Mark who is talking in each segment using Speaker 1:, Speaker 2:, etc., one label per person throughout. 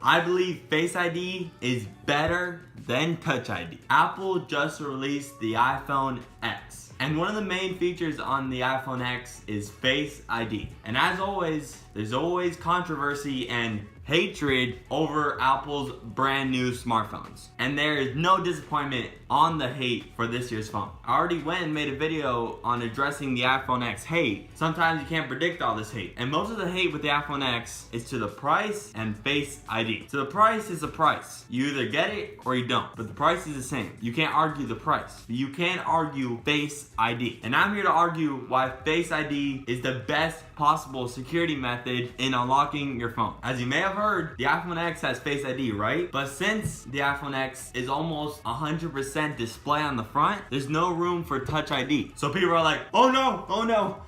Speaker 1: I believe Face ID is better than Touch ID. Apple just released the iPhone X. And one of the main features on the iPhone X is Face ID. And as always, there's always controversy and hatred over Apple's brand new smartphones. And there is no disappointment on the hate for this year's phone. I already went and made a video on addressing the iPhone X hate. Sometimes you can't predict all this hate. And most of the hate with the iPhone X is to the price and Face ID. So the price is the price. You either get it or you don't. But the price is the same. You can't argue the price. But you can argue Face ID. And I'm here to argue why Face ID is the best possible security method in unlocking your phone. As you may have heard, the iPhone X has Face ID, right? But since the iPhone X is almost 100% display on the front, there's no room for Touch ID. So people are like, oh no,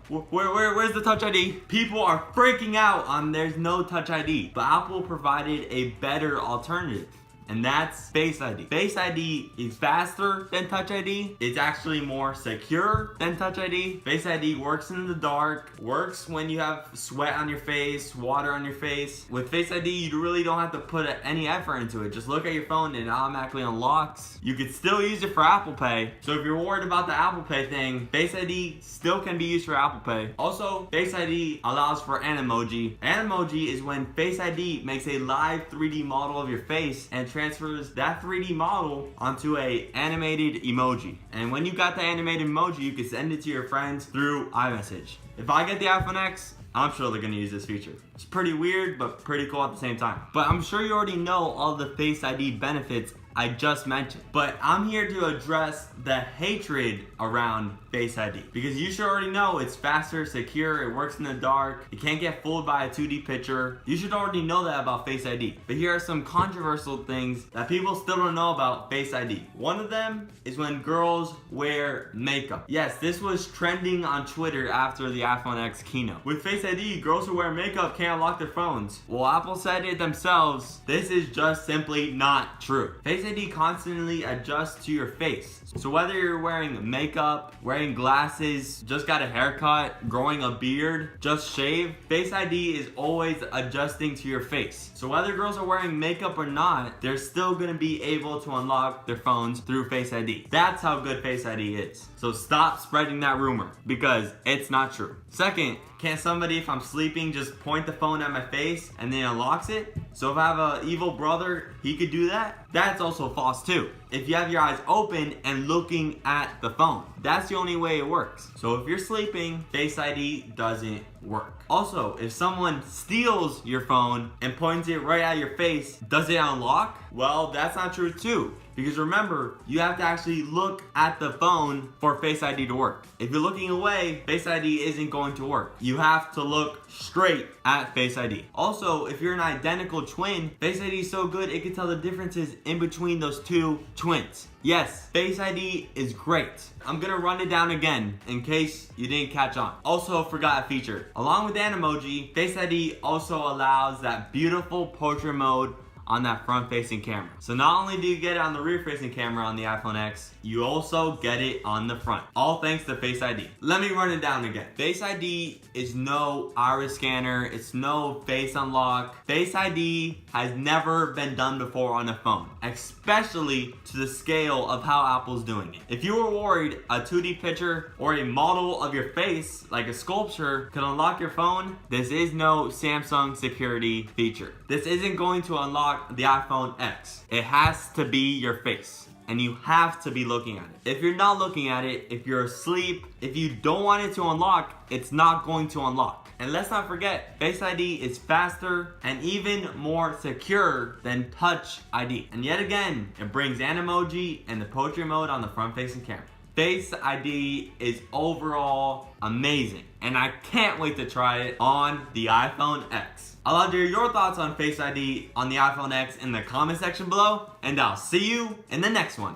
Speaker 1: where's the Touch ID? People are freaking out on there's no Touch ID. But Apple provided a better alternative. And that's Face ID. Face ID is faster than Touch ID. It's actually more secure than Touch ID. Face ID works in the dark, works when you have sweat on your face, water on your face. With Face ID, you really don't have to put any effort into it. Just look at your phone and it automatically unlocks. You could still use it for Apple Pay. So if you're worried about the Apple Pay thing, Face ID still can be used for Apple Pay. Also, Face ID allows for an emoji. An emoji is when Face ID makes a live 3D model of your face and transfers that 3D model onto a animated emoji. And when you got the animated emoji, you can send it to your friends through iMessage. If I get the iPhone X, I'm sure they're gonna use this feature. It's pretty weird, but pretty cool at the same time. But I'm sure you already know all the Face ID benefits I just mentioned. But I'm here to address the hatred around Face ID. Because you should already know it's faster, secure, it works in the dark, you can't get fooled by a 2D picture. You should already know that about Face ID. But here are some controversial things that people still don't know about Face ID. One of them is when girls wear makeup. Yes, this was trending on Twitter after the iPhone X keynote. With Face ID, girls who wear makeup can't unlock their phones. Well, Apple said it themselves. This is just simply not true. Face ID constantly adjusts to your face. So whether you're wearing makeup, wearing glasses, just got a haircut, growing a beard, just shaved, Face ID is always adjusting to your face. So whether girls are wearing makeup or not, they're still gonna be able to unlock their phones through Face ID. That's how good Face ID is. So stop spreading that rumor because it's not true. Second, can't somebody, if I'm sleeping, just point the phone at my face and then unlocks it? So if I have an evil brother, he could do that? That's also false too. If you have your eyes open and looking at the phone, that's the only way it works. So if you're sleeping, Face ID doesn't work. Also, if someone steals your phone and points it right at your face, does it unlock? Well, that's not true too. Because remember, you have to actually look at the phone for Face ID to work. If you're looking away, Face ID isn't going to work. You have to look straight at Face ID. Also, if you're an identical twin, Face ID is so good it can tell the differences in between those two twins. Yes, Face ID is great. I'm gonna run it down again in case you didn't catch on. Also forgot a feature. Along with that emoji, Face ID also allows that beautiful portrait mode on that front-facing camera. So not only do you get it on the rear-facing camera on the iPhone X, you also get it on the front. All thanks to Face ID. Let me run it down again. Face ID is no iris scanner, it's no face unlock. Face ID has never been done before on a phone, especially to the scale of how Apple's doing it. If you were worried a 2D picture or a model of your face, like a sculpture, could unlock your phone, this is no Samsung security feature. This isn't going to unlock the iPhone X. It has to be your face. And you have to be looking at it. If you're not looking at it, if you're asleep, if you don't want it to unlock, it's not going to unlock. And let's not forget, Face ID is faster and even more secure than Touch ID. And yet again, it brings an emoji and the portrait mode on the front-facing camera. Face ID is overall amazing, and I can't wait to try it on the iPhone X. I'd love to hear your thoughts on Face ID on the iPhone X in the comment section below, and I'll see you in the next one.